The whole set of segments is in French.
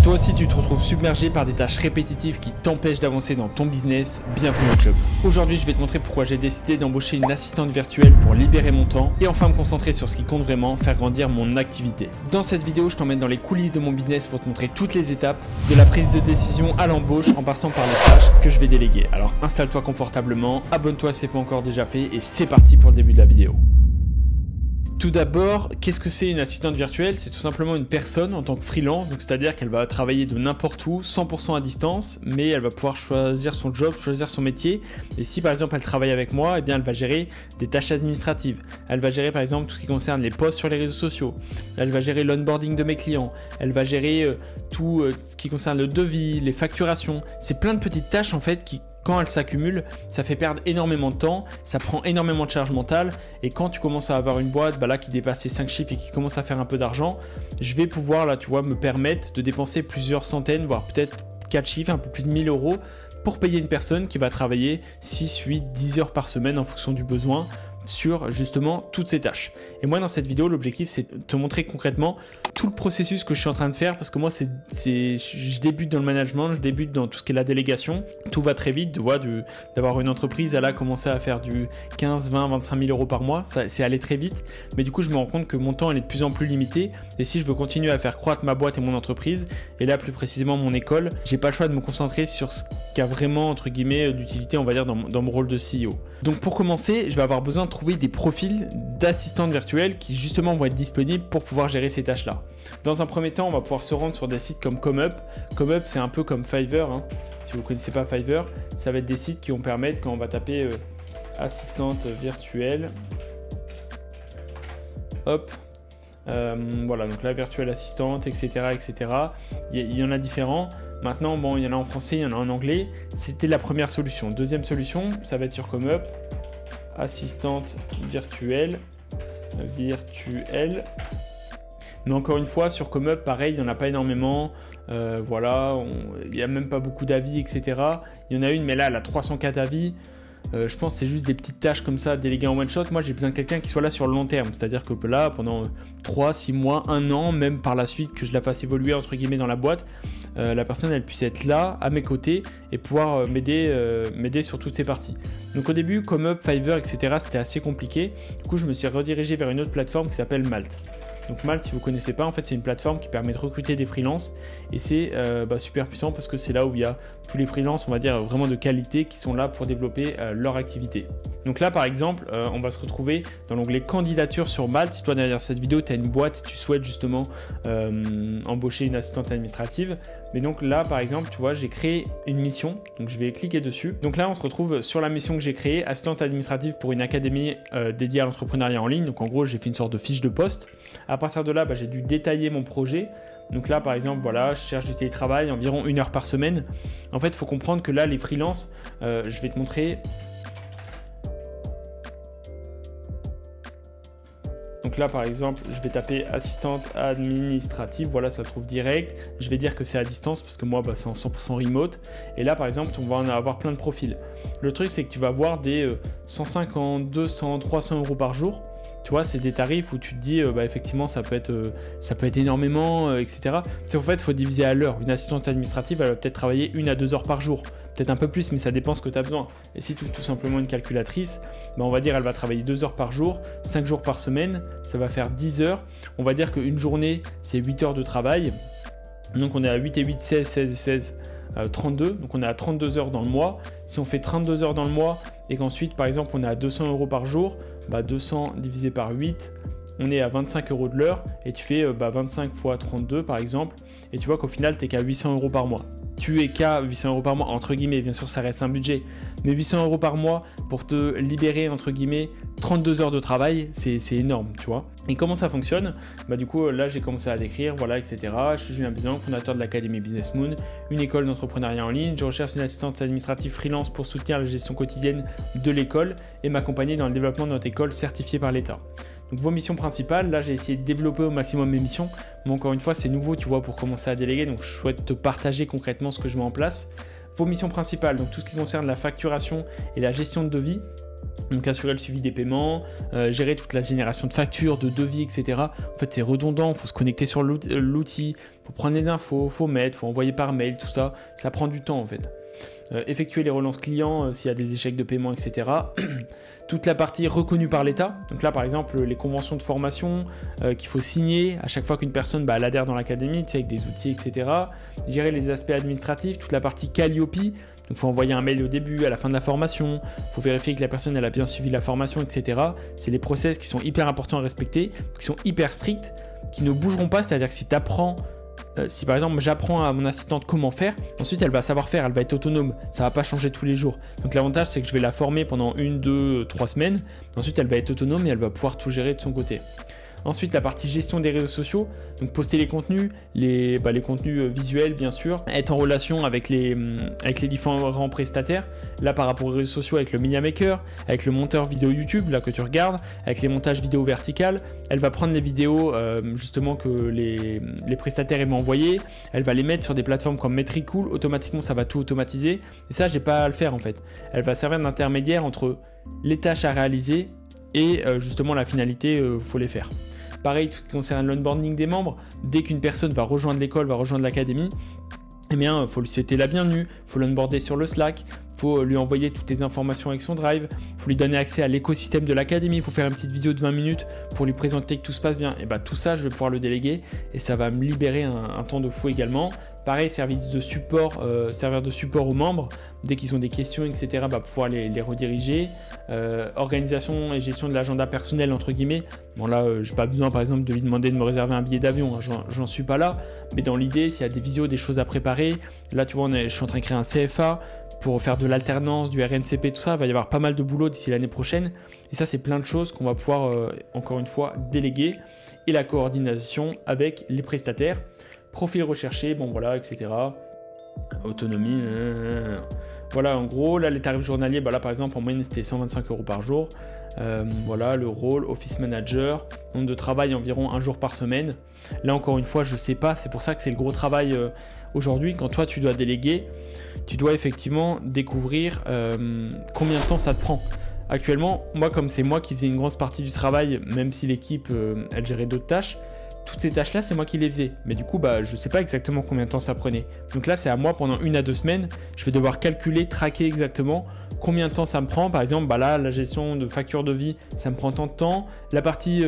Toi aussi tu te retrouves submergé par des tâches répétitives qui t'empêchent d'avancer dans ton business, bienvenue au club. Aujourd'hui je vais te montrer pourquoi j'ai décidé d'embaucher une assistante virtuelle pour libérer mon temps et enfin me concentrer sur ce qui compte vraiment, faire grandir mon activité. Dans cette vidéo je t'emmène dans les coulisses de mon business pour te montrer toutes les étapes, de la prise de décision à l'embauche en passant par les tâches que je vais déléguer. Alors installe-toi confortablement, abonne-toi si ce n'est pas encore déjà fait et c'est parti pour le début de la vidéo. Tout d'abord, qu'est-ce que c'est une assistante virtuelle? C'est tout simplement une personne en tant que freelance, donc c'est-à-dire qu'elle va travailler de n'importe où, 100% à distance, mais elle va pouvoir choisir son job, choisir son métier. Et si par exemple elle travaille avec moi, eh bien elle va gérer des tâches administratives. Elle va gérer par exemple tout ce qui concerne les posts sur les réseaux sociaux. Elle va gérer l'onboarding de mes clients. Elle va gérer tout ce qui concerne le devis, les facturations. C'est plein de petites tâches en fait qui, quand elles s'accumulent, ça fait perdre énormément de temps, ça prend énormément de charge mentale et quand tu commences à avoir une boîte là, qui dépasse les 5 chiffres et qui commence à faire un peu d'argent, je vais pouvoir là, tu vois, me permettre de dépenser plusieurs centaines, voire peut-être 4 chiffres, un peu plus de 1000 € pour payer une personne qui va travailler 6, 8, 10 heures par semaine en fonction du besoin sur justement toutes ces tâches. Et moi dans cette vidéo l'objectif c'est de te montrer concrètement tout le processus que je suis en train de faire parce que moi je débute dans le management, je débute dans tout ce qui est la délégation, tout va très vite, tu vois, d'avoir une entreprise, elle a commencé à faire du 15, 20, 25 000 € par mois, c'est allé très vite, mais du coup je me rends compte que mon temps il est de plus en plus limité et si je veux continuer à faire croître ma boîte et mon entreprise, et là plus précisément mon école, j'ai pas le choix de me concentrer sur ce qui a vraiment entre guillemets d'utilité on va dire dans mon rôle de CEO. Donc pour commencer, je vais avoir besoin de trouver des profils d'assistantes virtuelles qui justement vont être disponibles pour pouvoir gérer ces tâches-là. Dans un premier temps, on va pouvoir se rendre sur des sites comme ComeUp. ComeUp, c'est un peu comme Fiverr. Hein. Si vous ne connaissez pas Fiverr, ça va être des sites qui vont permettre, quand on va taper assistante virtuelle, hop, voilà, donc la virtuelle assistante, etc. etc. Il y en a différents. Maintenant, bon, il y en a en français, il y en a en anglais. C'était la première solution. Deuxième solution, ça va être sur ComeUp. Assistante virtuelle. Mais encore une fois, sur ComeUp, pareil, il n'y en a pas énormément. Voilà, il n'y a même pas beaucoup d'avis, etc. Il y en a une, mais là, elle a 304 avis. Je pense que c'est juste des petites tâches comme ça déléguées en one shot. Moi j'ai besoin de quelqu'un qui soit là sur le long terme, c'est à dire que là pendant 3, 6 mois, 1 an, même par la suite que je la fasse évoluer entre guillemets dans la boîte, la personne elle puisse être là à mes côtés et pouvoir m'aider sur toutes ces parties. Donc au début ComeUp, Fiverr, etc. c'était assez compliqué, du coup je me suis redirigé vers une autre plateforme qui s'appelle Malt. Donc Malt, si vous ne connaissez pas, en fait c'est une plateforme qui permet de recruter des freelances et c'est super puissant parce que c'est là où il y a tous les freelances, on va dire vraiment de qualité qui sont là pour développer leur activité. Donc là par exemple, on va se retrouver dans l'onglet candidature sur Malt. Si toi derrière cette vidéo tu as une boîte, tu souhaites justement embaucher une assistante administrative, mais donc là par exemple tu vois j'ai créé une mission, donc je vais cliquer dessus. Donc là on se retrouve sur la mission que j'ai créée, assistante administrative pour une académie dédiée à l'entrepreneuriat en ligne. Donc en gros j'ai fait une sorte de fiche de poste. À partir de là, j'ai dû détailler mon projet. Donc là, par exemple, voilà, je cherche du télétravail, environ 1 heure par semaine. En fait, il faut comprendre que là, les freelances, je vais te montrer. Donc là, par exemple, je vais taper assistante administrative. Voilà, ça se trouve direct. Je vais dire que c'est à distance parce que moi, c'est en 100% remote. Et là, par exemple, on va en avoir plein de profils. Le truc, c'est que tu vas avoir des 150, 200, 300 € par jour. Tu vois, c'est des tarifs où tu te dis, effectivement, ça peut être énormément, etc. En fait, il faut diviser à l'heure. Une assistante administrative, elle va peut-être travailler 1 à 2 heures par jour. Peut-être un peu plus, mais ça dépend ce que tu as besoin. Et si tu ouvres tout simplement une calculatrice, on va dire elle va travailler 2 heures par jour, 5 jours par semaine, ça va faire 10 heures. On va dire qu'une journée, c'est 8 heures de travail. Donc on est à 8 et 8, 16, 16 et 16, 32. Donc on est à 32 heures dans le mois. Si on fait 32 heures dans le mois et qu'ensuite, par exemple, on est à 200 € par jour, 200 divisé par 8, on est à 25 € de l'heure et tu fais 25 fois 32 par exemple. Et tu vois qu'au final, tu n'es qu'à 800 € par mois. Tu es qu'à 800 € par mois, entre guillemets, bien sûr ça reste un budget, mais 800 € par mois pour te libérer, entre guillemets, 32 heures de travail, c'est énorme, tu vois. Et comment ça fonctionne? Du coup, là j'ai commencé à décrire, voilà, etc. Je suis Julien Bizan, fondateur de l'Académie Business Moon, une école d'entrepreneuriat en ligne. Je recherche une assistante administrative freelance pour soutenir la gestion quotidienne de l'école et m'accompagner dans le développement de notre école certifiée par l'État. Donc vos missions principales, là j'ai essayé de développer au maximum mes missions, mais encore une fois c'est nouveau tu vois pour commencer à déléguer, donc je souhaite te partager concrètement ce que je mets en place. Vos missions principales, donc tout ce qui concerne la facturation et la gestion de devis, Donc assurer le suivi des paiements, gérer toute la génération de factures, de devis, etc. En fait, c'est redondant, il faut se connecter sur l'outil, il faut prendre les infos, il faut mettre, il faut envoyer par mail, tout ça, ça prend du temps en fait. Effectuer les relances clients s'il y a des échecs de paiement, etc. Toute la partie reconnue par l'État. Donc là, par exemple, les conventions de formation qu'il faut signer à chaque fois qu'une personne elle adhère dans l'académie, tu sais, avec des outils, etc. Gérer les aspects administratifs, toute la partie Calliope. Donc, il faut envoyer un mail au début, à la fin de la formation. Il faut vérifier que la personne elle a bien suivi la formation, etc. C'est les process qui sont hyper importants à respecter, qui sont hyper stricts, qui ne bougeront pas. C'est-à-dire que si tu apprends, si par exemple j'apprends à mon assistante comment faire, ensuite elle va savoir faire, elle va être autonome. Ça ne va pas changer tous les jours. Donc l'avantage, c'est que je vais la former pendant 1, 2, 3 semaines. Ensuite, elle va être autonome et elle va pouvoir tout gérer de son côté. Ensuite, la partie gestion des réseaux sociaux, donc poster les contenus, les contenus visuels bien sûr, être en relation avec les différents prestataires, là par rapport aux réseaux sociaux avec le Media Maker, avec le monteur vidéo YouTube, là que tu regardes, avec les montages vidéo verticales, elle va prendre les vidéos justement que les prestataires m'ont envoyées, elle va les mettre sur des plateformes comme Metricool, automatiquement ça va tout automatiser, et ça j'ai pas à le faire en fait. Elle va servir d'intermédiaire entre les tâches à réaliser et justement la finalité, faut les faire. Pareil, tout ce qui concerne l'onboarding des membres, dès qu'une personne va rejoindre l'école, va rejoindre l'académie, eh bien, il faut lui souhaiter la bienvenue, il faut l'onboarder sur le Slack, il faut lui envoyer toutes les informations avec son Drive, il faut lui donner accès à l'écosystème de l'académie, il faut faire une petite vidéo de 20 minutes pour lui présenter que tout se passe bien. Et bien, tout ça, je vais pouvoir le déléguer et ça va me libérer un temps de fou également. Pareil, servir de support aux membres, dès qu'ils ont des questions, etc., pouvoir les rediriger. Organisation et gestion de l'agenda personnel, entre guillemets. Bon là, j'ai pas besoin, par exemple, de lui demander de me réserver un billet d'avion, hein, j'en suis pas là. Mais dans l'idée, s'il y a des visios, des choses à préparer, là, tu vois, je suis en train de créer un CFA pour faire de l'alternance, du RNCP, tout ça. Il va y avoir pas mal de boulot d'ici l'année prochaine. Et ça, c'est plein de choses qu'on va pouvoir, encore une fois, déléguer. Et la coordination avec les prestataires. Profil recherché, bon voilà, etc. Autonomie, voilà, en gros, là, les tarifs journaliers, là, par exemple, en moyenne, c'était 125 € par jour. Voilà, le rôle, office manager, nombre de travail environ 1 jour par semaine. Là, encore une fois, je sais pas, c'est pour ça que c'est le gros travail aujourd'hui. Quand toi, tu dois déléguer, tu dois effectivement découvrir combien de temps ça te prend. Actuellement, moi, comme c'est moi qui faisais une grosse partie du travail, même si l'équipe, elle gérait d'autres tâches, toutes ces tâches-là, c'est moi qui les faisais. Mais du coup, je ne sais pas exactement combien de temps ça prenait. Donc là, c'est à moi pendant 1 à 2 semaines. Je vais devoir calculer, traquer exactement combien de temps ça me prend. Par exemple, là, la gestion de facture de vie, ça me prend tant de temps. La partie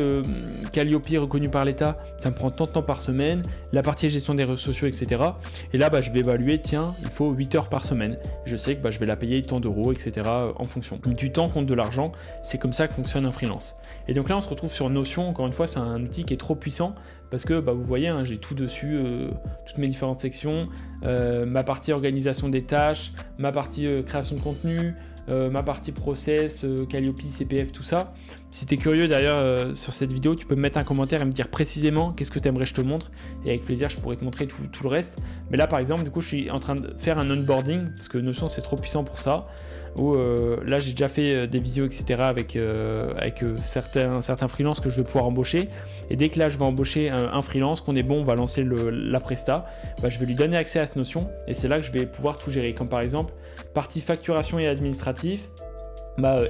Calliope reconnue par l'État, ça me prend tant de temps par semaine. La partie gestion des réseaux sociaux, etc. Et là, je vais évaluer, tiens, il faut 8 heures par semaine. Je sais que je vais la payer tant d'euros, etc. en fonction. Du temps contre de l'argent, c'est comme ça que fonctionne un freelance. Et donc là, on se retrouve sur Notion. Encore une fois, c'est un outil qui est trop puissant parce que vous voyez, hein, j'ai tout dessus, toutes mes différentes sections, ma partie organisation des tâches, ma partie création de contenu, ma partie process, Calliope, CPF, tout ça. Si tu es curieux d'ailleurs sur cette vidéo, tu peux me mettre un commentaire et me dire précisément qu'est-ce que tu aimerais que je te montre. Et avec plaisir, je pourrais te montrer tout le reste. Mais là, par exemple, du coup, je suis en train de faire un onboarding parce que Notion, c'est trop puissant pour ça. Où là, j'ai déjà fait des visios, etc. avec certains freelances que je vais pouvoir embaucher. Et dès que là, je vais embaucher un freelance, qu'on est bon, on va lancer la presta, je vais lui donner accès à cette Notion. Et c'est là que je vais pouvoir tout gérer. Comme par exemple, partie facturation et administratif.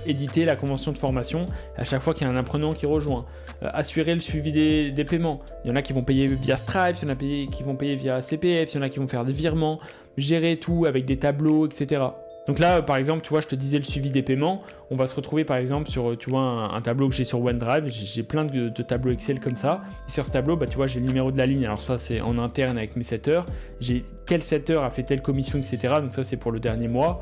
Éditer la convention de formation à chaque fois qu'il y a un apprenant qui rejoint, assurer le suivi des paiements. Il y en a qui vont payer via Stripe, il y en a qui vont payer via CPF, il y en a qui vont faire des virements, gérer tout avec des tableaux, etc. Donc là, par exemple, tu vois, je te disais le suivi des paiements. On va se retrouver, par exemple, sur, tu vois, un tableau que j'ai sur OneDrive. J'ai plein de tableaux Excel comme ça. Et sur ce tableau, tu vois, j'ai le numéro de la ligne. Alors ça, c'est en interne avec mes setters. J'ai quel setter a fait telle commission, etc. Donc ça, c'est pour le dernier mois.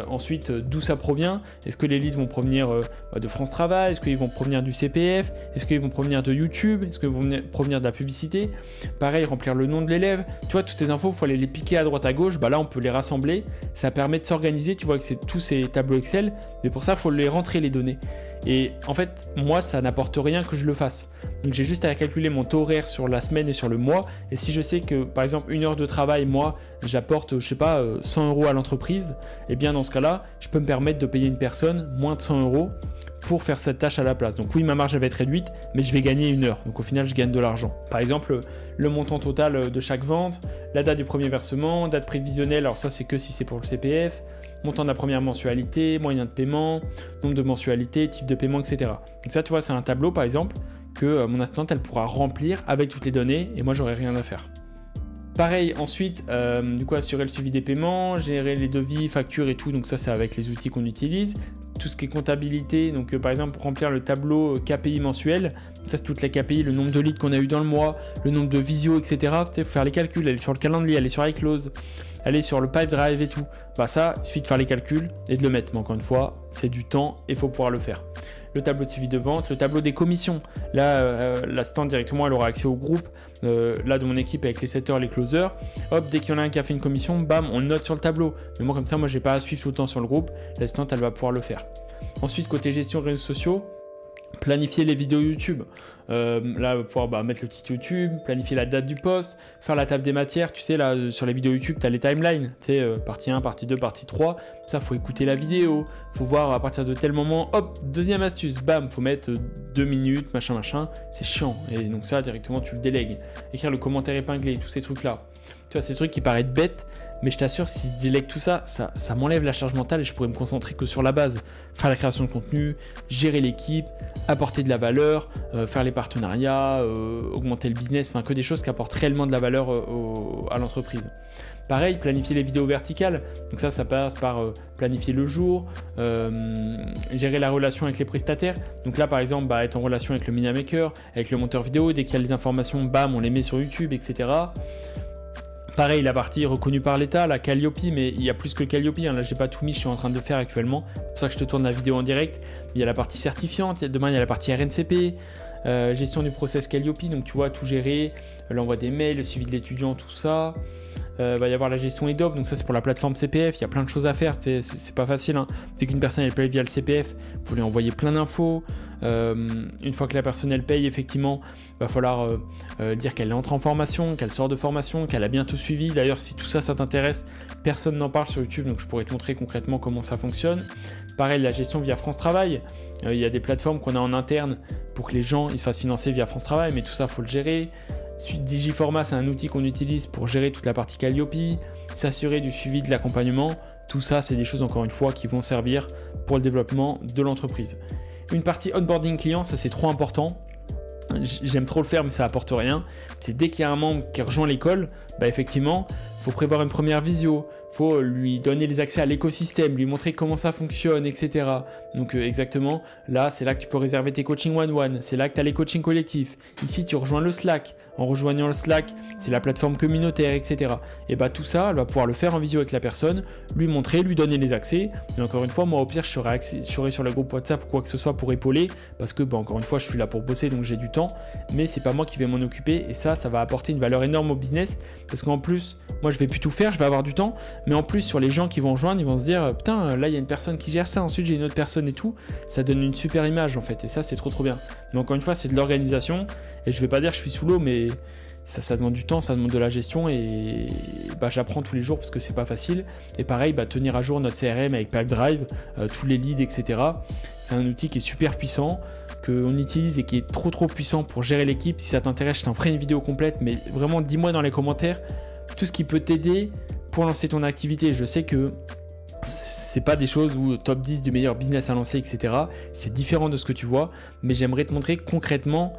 Ensuite, d'où ça provient? Est-ce que les leads vont provenir de France Travail? Est-ce qu'ils vont provenir du CPF? Est-ce qu'ils vont provenir de YouTube? Est-ce qu'ils vont provenir de la publicité? Pareil, remplir le nom de l'élève. Tu vois, toutes ces infos, il faut aller les piquer à droite à gauche. Là, on peut les rassembler. Ça permet de s'organiser. Tu vois que c'est tous ces tableaux Excel. Mais pour ça, il faut les rentrer, les données. Et en fait, moi, ça n'apporte rien que je le fasse. Donc, j'ai juste à calculer mon taux horaire sur la semaine et sur le mois. Et si je sais que, par exemple, 1 heure de travail, moi, j'apporte, je sais pas, 100 € à l'entreprise, et bien dans ce cas-là, je peux me permettre de payer une personne moins de 100 € pour faire cette tâche à la place. Donc oui, ma marge va être réduite, mais je vais gagner 1 heure. Donc au final, je gagne de l'argent. Par exemple, le montant total de chaque vente, la date du premier versement, date prévisionnelle, alors ça, c'est que si c'est pour le CPF, montant de la première mensualité, moyen de paiement, nombre de mensualités, type de paiement, etc. Donc ça, tu vois, c'est un tableau par exemple que mon assistante elle pourra remplir avec toutes les données et moi j'aurai rien à faire. Pareil, ensuite, du coup, assurer le suivi des paiements, gérer les devis, factures et tout. Donc ça, c'est avec les outils qu'on utilise. Tout ce qui est comptabilité, donc par exemple, remplir le tableau KPI mensuel. Ça, c'est toutes les KPI, le nombre de leads qu'on a eu dans le mois, le nombre de visio, etc. Tu sais, faut faire les calculs, aller sur le calendrier, aller sur iClose, aller sur le Pipedrive et tout. Bah ça, il suffit de faire les calculs et de le mettre. Mais encore une fois, c'est du temps et il faut pouvoir le faire. Le tableau de suivi de vente, le tableau des commissions. Là, l'assistante directement, elle aura accès au groupe. Là, de mon équipe avec les setters, les closers. Hop, dès qu'il y en a un qui a fait une commission, bam, on le note sur le tableau. Mais moi, comme ça, j'ai pas à suivre tout le temps sur le groupe. L'assistante, elle va pouvoir le faire. Ensuite, côté gestion réseaux sociaux, planifier les vidéos YouTube. Là, on va pouvoir mettre le titre YouTube, planifier la date du post, faire la table des matières. Tu sais, là, sur les vidéos YouTube, tu as les timelines. Tu sais, partie 1, partie 2, partie 3. Ça, faut écouter la vidéo. Faut voir à partir de tel moment. Hop, deuxième astuce, bam, faut mettre 2 minutes, machin. C'est chiant. Et donc ça, directement, tu le délègues. Écrire le commentaire épinglé, tous ces trucs-là. Tu vois, ces trucs qui paraissent bêtes, mais je t'assure, si je délègue tout ça, ça m'enlève la charge mentale et je pourrais me concentrer que sur la base. Faire la création de contenu, gérer l'équipe, apporter de la valeur, faire les partenariats, augmenter le business, enfin que des choses qui apportent réellement de la valeur à l'entreprise. Pareil, planifier les vidéos verticales. Donc ça passe par planifier le jour, gérer la relation avec les prestataires. Donc là, par exemple, être en relation avec le media maker, avec le monteur vidéo. Dès qu'il y a les informations, bam, on les met sur YouTube, etc. Pareil, la partie reconnue par l'État, la Calliope, mais il y a plus que Calliope. Là, j'ai pas tout mis, je suis en train de le faire actuellement. C'est pour ça que je te tourne la vidéo en direct. Il y a la partie certifiante, demain, il y a la partie RNCP. Gestion du process Calliope, donc tu vois, tout gérer, l'envoi des mails, le suivi de l'étudiant, tout ça. Va y avoir la gestion EDOF, donc ça c'est pour la plateforme CPF, il y a plein de choses à faire, c'est pas facile. Hein. Dès qu'une personne elle paye via le CPF, il faut lui envoyer plein d'infos. Une fois que la personne elle paye, effectivement, il va falloir dire qu'elle entre en formation, qu'elle sort de formation, qu'elle a bien tout suivi. D'ailleurs, si tout ça, ça t'intéresse, personne n'en parle sur YouTube, donc je pourrais te montrer concrètement comment ça fonctionne. Pareil, la gestion via France Travail. Il y a des plateformes qu'on a en interne pour que les gens ils se fassent financer via France Travail, mais tout ça, il faut le gérer. Suite Digiformat, c'est un outil qu'on utilise pour gérer toute la partie Calliope, s'assurer du suivi de l'accompagnement. Tout ça, c'est des choses, encore une fois, qui vont servir pour le développement de l'entreprise. Une partie onboarding client, ça c'est trop important. J'aime trop le faire, mais ça apporte rien. C'est dès qu'il y a un membre qui rejoint l'école, effectivement, il faut prévoir une première visio, il faut lui donner les accès à l'écosystème, lui montrer comment ça fonctionne, etc. Donc exactement, là, c'est là que tu peux réserver tes coachings one-one, c'est là que tu as les coachings collectifs. Ici, tu rejoins le Slack. En rejoignant le Slack, c'est la plateforme communautaire, etc. Et tout ça, elle va pouvoir le faire en visio avec la personne, lui montrer, lui donner les accès. Et encore une fois, moi, au pire, je serai sur le groupe WhatsApp ou quoi que ce soit pour épauler, parce que, encore une fois, je suis là pour bosser, donc j'ai du temps, mais c'est pas moi qui vais m'en occuper. Et ça va apporter une valeur énorme au business, parce qu'en plus, moi, je vais plus tout faire, je vais avoir du temps, mais en plus, sur les gens qui vont rejoindre, ils vont se dire, putain, là, il y a une personne qui gère ça, ensuite, j'ai une autre personne et tout. Ça donne une super image, en fait, et ça, c'est trop bien. Mais encore une fois, c'est de l'organisation, et je vais pas dire que je suis sous l'eau, mais ça demande du temps, ça demande de la gestion et j'apprends tous les jours parce que c'est pas facile. Et pareil, tenir à jour notre CRM avec Pipedrive, tous les leads, etc. C'est un outil qui est super puissant, qu'on utilise et qui est trop puissant pour gérer l'équipe. Si ça t'intéresse, je t'en ferai une vidéo complète, mais vraiment dis-moi dans les commentaires tout ce qui peut t'aider pour lancer ton activité. Je sais que c'est pas des choses où top 10 du meilleur business à lancer, etc. C'est différent de ce que tu vois, mais j'aimerais te montrer concrètement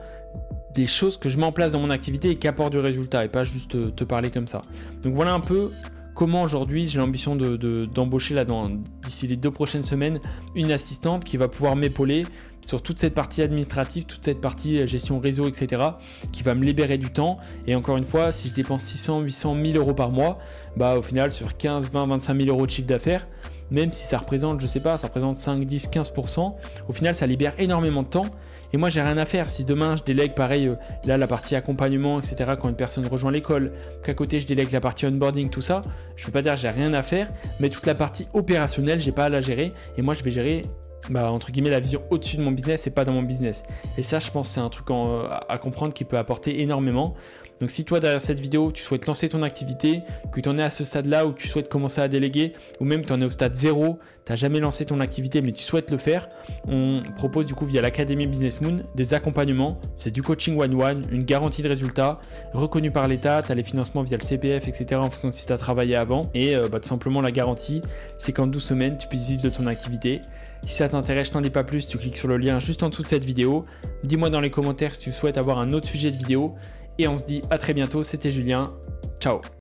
des choses que je mets en place dans mon activité et qui apportent du résultat et pas juste te parler comme ça. Donc voilà un peu comment aujourd'hui j'ai l'ambition d'embaucher d'ici les 2 prochaines semaines une assistante qui va pouvoir m'épauler sur toute cette partie administrative, toute cette partie gestion réseau, etc. qui va me libérer du temps. Et encore une fois, si je dépense 600, 800, 1000 euros par mois, au final sur 15, 20, 25 000 euros de chiffre d'affaires, même si ça représente, je sais pas, ça représente 5, 10, 15%, au final ça libère énormément de temps. Et moi j'ai rien à faire. Si demain je délègue pareil là la partie accompagnement, etc. quand une personne rejoint l'école, qu'à côté je délègue la partie onboarding, tout ça, je ne veux pas dire que j'ai rien à faire, mais toute la partie opérationnelle, j'ai pas à la gérer. Et moi je vais gérer entre guillemets la vision au-dessus de mon business et pas dans mon business. Et ça je pense que c'est un truc à comprendre qui peut apporter énormément. Donc si toi derrière cette vidéo, tu souhaites lancer ton activité, que tu en es à ce stade-là où tu souhaites commencer à déléguer, ou même tu en es au stade 0, tu n'as jamais lancé ton activité mais tu souhaites le faire, on propose du coup via l'Académie Business Moon des accompagnements. C'est du coaching one-one, une garantie de résultat, reconnu par l'État, tu as les financements via le CPF, etc. en fonction de si tu as travaillé avant. Et tout simplement la garantie, c'est qu'en 12 semaines, tu puisses vivre de ton activité. Si ça t'intéresse, je t'en dis pas plus, tu cliques sur le lien juste en dessous de cette vidéo. Dis-moi dans les commentaires si tu souhaites avoir un autre sujet de vidéo. Et on se dit à très bientôt, c'était Julien. Ciao.